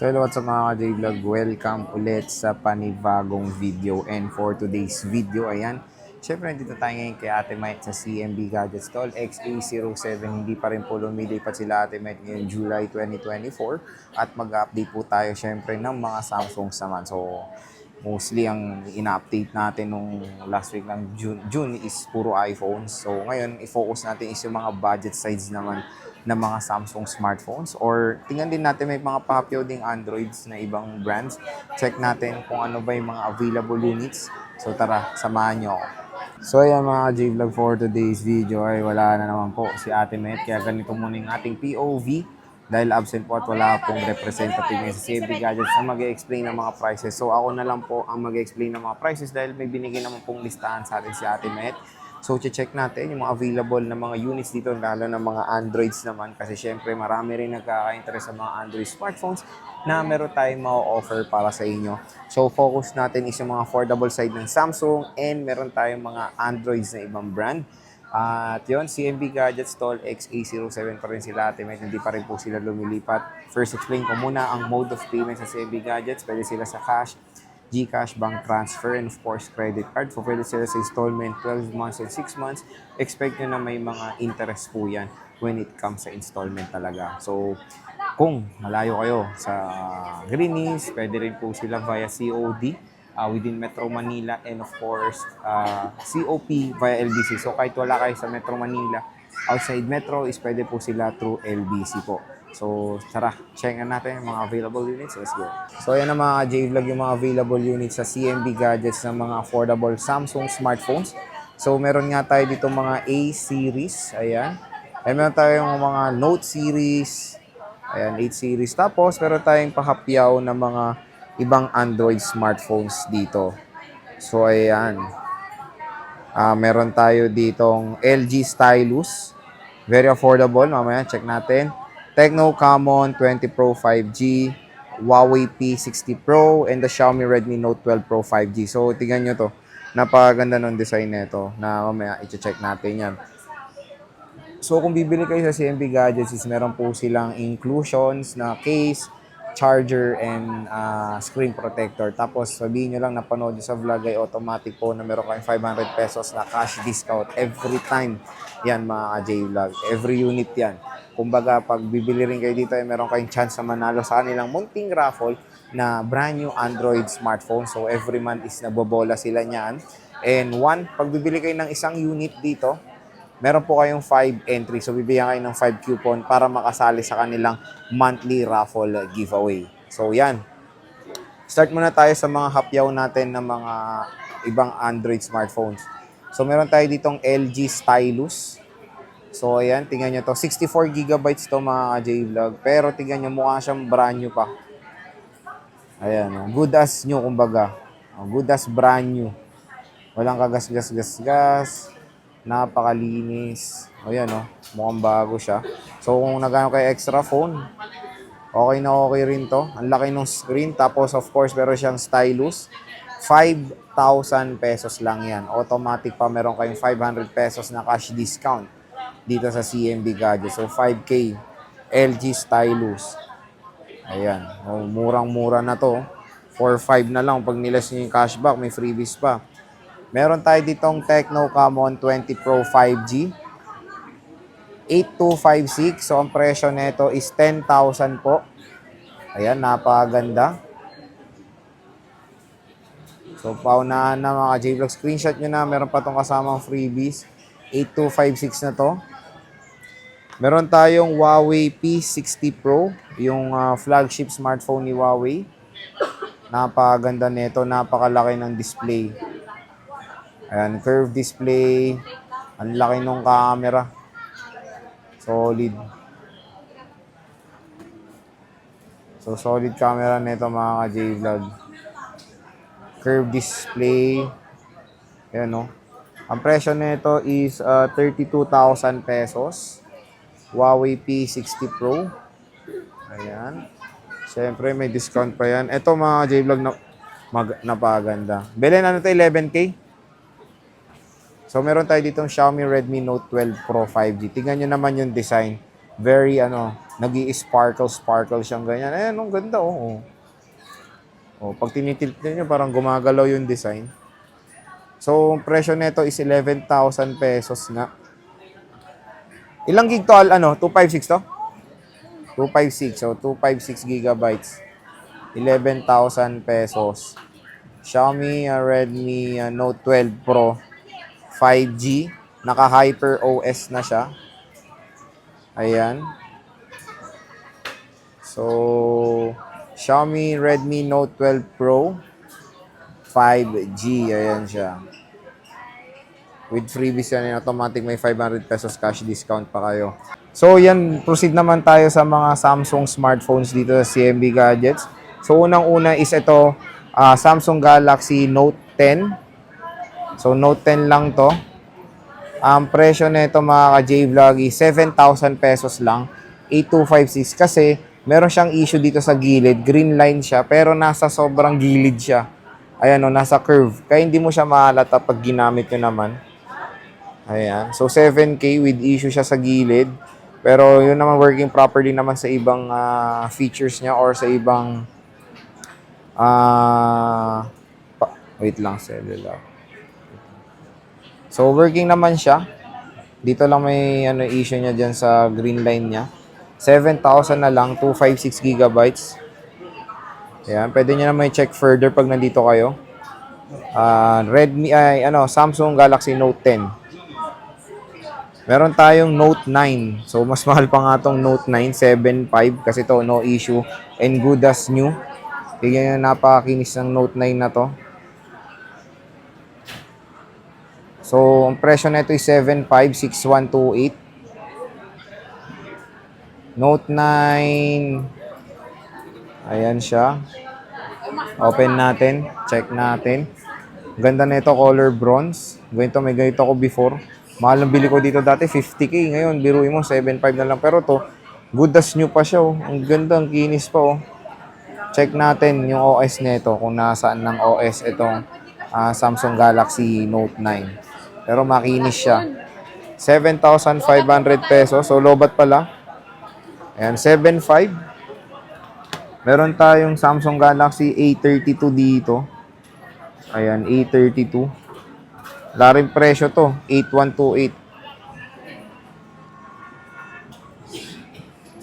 So hello, what's up mga ka-J-Vlog? Welcome ulit sa panibagong video. And for today's video, ayan, syempre nandito tayo ngayon kay Ate Mike sa CMB Gadget Stall XA07. Hindi pa rin po lumilipat sila Ate Mike ngayong July 2024. At mag-update po tayo syempre ng mga Samsung naman. So mostly ang ina-update natin nung last week ng June is puro iPhones. So ngayon, i-focus natin is yung mga budget size naman ng mga Samsung smartphones, or tingnan din natin may mga pa-upload ding Androids na ibang brands. Check natin kung ano ba yung mga available units. So tara, samahan nyo ako. So ayan mga J-Vlog, for today's video ay wala na naman po si Ate Met. Kaya ganito muna yung ating POV dahil absent po at wala pong representative ngayon sa CMB Gadgets na mag-explain ng mga prices. So ako na lang po ang mag-explain ng mga prices dahil may binigay naman pong listahan sa atin si Ate Met. So, check natin yung mga available na mga units dito, lalo na mga Androids naman. Kasi syempre, marami rin nagkaka-interest sa mga Android smartphones na meron tayong ma-offer para sa inyo. So, focus natin is yung mga affordable side ng Samsung and meron tayong mga Androids na ibang brand. At yun, CMB Gadget Stall XA07 pa rin sila. Hindi pa rin po sila lumilipat. First, explain ko muna ang mode of payment sa CMB Gadgets. Pwede sila sa cash, GCash, bank transfer, and of course, credit card. So, pwede sila sa installment, 12 months and 6 months. Expect nyo na may mga interest po yan when it comes sa installment talaga. So, kung malayo kayo sa Greenies, pwede rin po sila via COD within Metro Manila, and of course, COP via LBC. So, kahit wala kayo sa Metro Manila, outside Metro is pwede po sila through LBC po. So, tara, check natin yung mga available units. Let's go. So, ayan na mga J-Vlog, yung mga available units sa CMB Gadgets ng mga affordable Samsung smartphones. So, meron nga tayo dito mga A-series. Ayan. Ayan, meron tayong mga Note series. Ayan, 8 series. Tapos, meron tayong pahapyaw na mga ibang Android smartphones dito. So, ayan. Meron tayo ditong LG Stylus. Very affordable. Mamaya, check natin. Tecno Camon 20 Pro 5G, Huawei P60 Pro, and the Xiaomi Redmi Note 12 Pro 5G. So, tingnan nyo to. Napakaganda ng design nito na mamaya i-check natin yan. So, kung bibili kayo sa CMB Gadgets, is meron po silang inclusions na case, charger, and screen protector. Tapos, sabihin nyo lang napanood nyo sa vlog ay automatic po na meron kayong 500 pesos na cash discount every time. Yan mga J-Vlog. Every unit yan. Kumbaga, pag bibili rin kayo dito, ay meron kayong chance na manalo sa kanilang munting raffle na brand new Android smartphone. So, every month is nabobola sila niyan. And pag bibili kayo ng isang unit dito, meron po kayong 5 entry. So, bibigyan kayo ng 5 coupon para makasali sa kanilang monthly raffle giveaway. So, yan. Start muna tayo sa mga hapyaw natin ng mga ibang Android smartphones. So, meron tayo ditong LG Stylus. So, ayan, tingnan nyo to. 64GB to mga J-Vlog. Pero tingnan nyo, mukha siyang brand new pa. Ayan, good as new, kumbaga. Good as brand new. Walang kagas-gas-gas-gas. Napakalinis. Ayan, mukhang bago siya. So, kung nagano kayo extra phone, okay na okay rin to. Ang laki ng screen. Tapos, of course, meron siyang stylus. 5,000 pesos lang yan. Automatic pa, meron kayong 500 pesos na cash discount dito sa CMB Gadgets. So, 5K LG Stylus. Ayan. Murang-mura na to. 4,500 na lang. Pag nilas nyo yung cashback, may freebies pa. Meron tayo ditong Tecno Camon 20 Pro 5G. 8256. So, ang presyo nito is 10,000 po. Ayan, napaganda. So, paunahan na mga J-Vlog. Screenshot nyo na. Meron pa itong kasamang freebies. 8256 na to. Meron tayong Huawei P60 Pro, yung flagship smartphone ni Huawei. Napakaganda nito, napakalaki ng display. Ayan, curved display. Ang laki ng camera. Solid. So, solid camera nito mga J-Vlog. Curved display. Ayan, Ang presyo nito is 32,000 pesos. Huawei P60 Pro. Ayan. Siyempre, may discount pa yan. Ito mga J-Vlog napaganda. Bilhin to, 11K? So, meron tayo ditong Xiaomi Redmi Note 12 Pro 5G. Tingnan nyo naman yung design. Very nag-i-sparkle siyang ganyan. Ayan, ang ganda oh. Pag tinitilt niyo parang gumagalaw yung design. So, ang presyo nito is 11,000 pesos nga. Ilang gig to? 256 to? 256. So, 256 gigabytes. 11,000 pesos. Xiaomi Redmi Note 12 Pro 5G. Naka-Hyper OS na siya. Ayan. So, Xiaomi Redmi Note 12 Pro 5G. Ayan siya. With freebies yan, automatic may 500 pesos cash discount pa kayo. So, yan. Proceed naman tayo sa mga Samsung smartphones dito sa CMB Gadgets. So, unang-una is ito, Samsung Galaxy Note 10. So, Note 10 lang to. Ang presyo nito mga ka-J-Vlog is 7,000 pesos lang. 8256 kasi meron siyang issue dito sa gilid. Green line siya pero nasa sobrang gilid siya. Ayan o, nasa curve. Kaya hindi mo siya mahalata pag ginamit nyo naman. Ayan. So, 7K with issue siya sa gilid. Pero yun naman working properly naman sa ibang features niya or sa ibang wait lang, cellular. So, working naman siya. Dito lang may issue niya dyan sa green line niya. 7,000 na lang, 256 gigabytes. Ayan, pwede niyo na may check further pag nandito kayo. Samsung Galaxy Note 10. Meron tayong Note 9. So, mas mahal pa nga tong Note 9, 7.5 kasi to no issue and good as new. Tignan nyo, napakakinis ng Note 9 na to. So, ang presyo nito is 7,56128. Note 9. Ayan siya. Open natin. Check natin. Ganda nito, color bronze. Ganito, may ganito ako before. Mahal ang bili ko dito dati, 50K. Ngayon, biruin mo, 7,500 na lang. Pero to, good as new pa siya. Oh. Ang ganda, ang kinis pa. Oh. Check natin yung OS nito, kung nasaan ng OS itong Samsung Galaxy Note 9. Pero makinis siya. 7,500 pesos. So, lobat pala. Ayan, 7,500. Meron tayong Samsung Galaxy A32 dito. Ayan, A32. Wala rin presyo to, 8,128.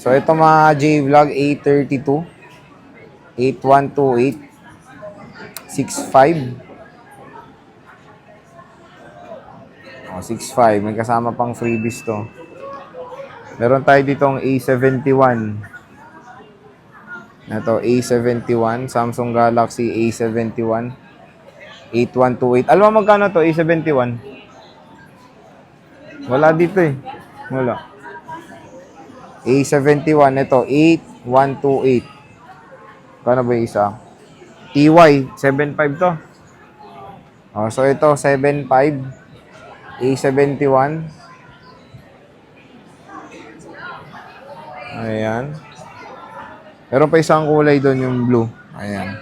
So, ito mga J-Vlog, A32. 8,128. 6,500. 6,500. May kasama pang freebies to. Meron tayo ditong A71. Ito, A71. Samsung Galaxy A71. 8,128. Alam mo magkano to, A71? Wala dito eh. Wala. A71. Ito, 8,128. Kano ba yung isa? TY. 7,500 to. So, ito, 7,500. A71. Ayan. Meron pa isang kulay doon, yung blue. Ayan.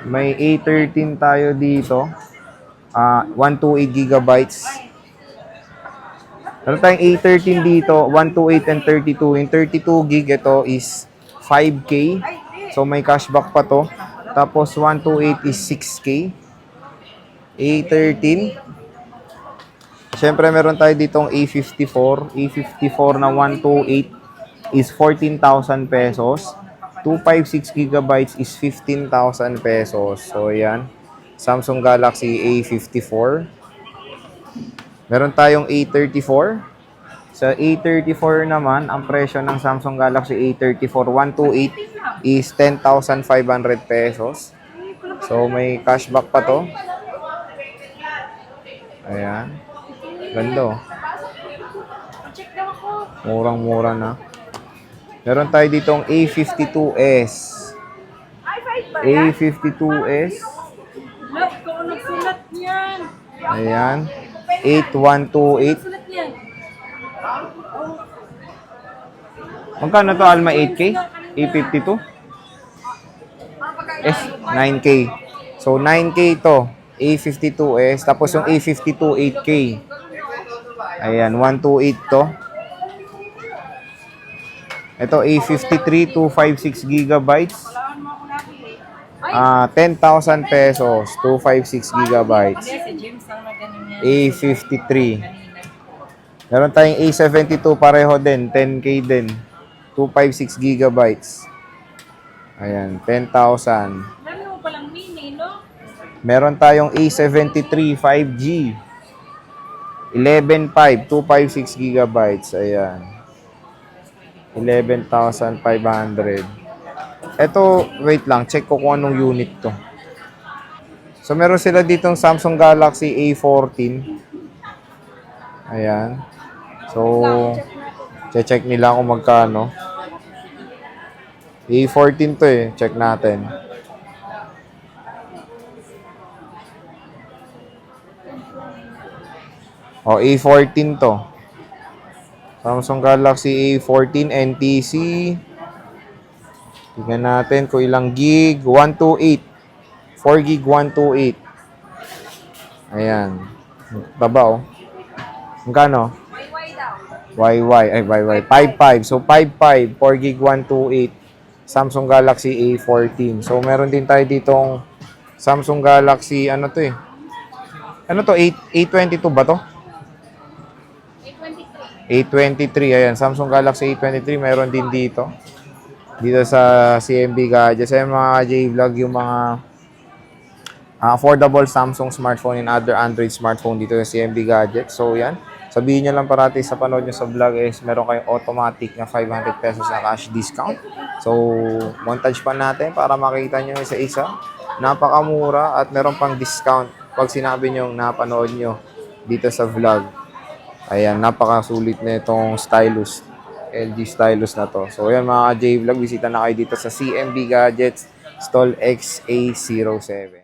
May A13 tayo dito. 128 gigabytes. Meron tayong A13 dito, 128 and 32. Yung 32 gig, ito is 5K. So, may cashback pa to. Tapos, 128 is 6K. A13. Siyempre, meron tayo ditong A54. A54 na 128 is 14,000 pesos. 256 gigabytes is 15,000 pesos. So, yan. Samsung Galaxy A54. Meron tayong A34. Sa A34 naman, ang presyo ng Samsung Galaxy A34 128 is 10,500 pesos. So, may cashback pa to. Ayan. Ganda. Murang-mura na. Meron tayo ditong A52s. A52s. Ayan. 8,128. Magkano to, Alma? 8K? A52? S, 9K. So, 9K to. A52s. Tapos yung A52, 8K. Ayan, 128 to. Ito A53, 256 gigabytes. 10,000 pesos, 256 gigabytes. A53. Meron tayong A72 pareho din, 10K din. 256 gigabytes. Ayan, 10,000. Meron tayong A73 5G. 11.5, 256 gigabytes. Ayan. 11,500. Ito, wait lang. Check ko kung anong unit to. So, meron sila ditong Samsung Galaxy A14. Ayan. So, check nila kung magkano. A14 to eh. Check natin. O, A14 to. Samsung Galaxy A14 NTC. Tingnan natin kung ilang gig. 128. 4 gig 128. Ayan. Baba oh. Magkano? YY. Ay, YY. 55. So, 55. 4 gig 128. Samsung Galaxy A14. So, meron din tayo ditong Samsung Galaxy, ano to eh? Ano to? A22 ba to? A23. Ayan. Samsung Galaxy A23. Meron din dito. Dito sa CMB Gadgets. Ayan mga J-Vlog, yung mga affordable Samsung smartphone and other Android smartphone dito sa CMB Gadgets. So, yan. Sabihin nyo lang parati sa panood nyo sa vlog is meron kayong automatic na 500 pesos na cash discount. So, montage pa natin para makita nyo isa-isa. Napakamura at meron pang discount pag sinabi nyo napanood nyo dito sa vlog. Ayan, napakasulit na itong stylus. LG stylus na to. So, ayan mga J-Vlog, bisita na kayo dito sa CMB Gadgets, stall XA07.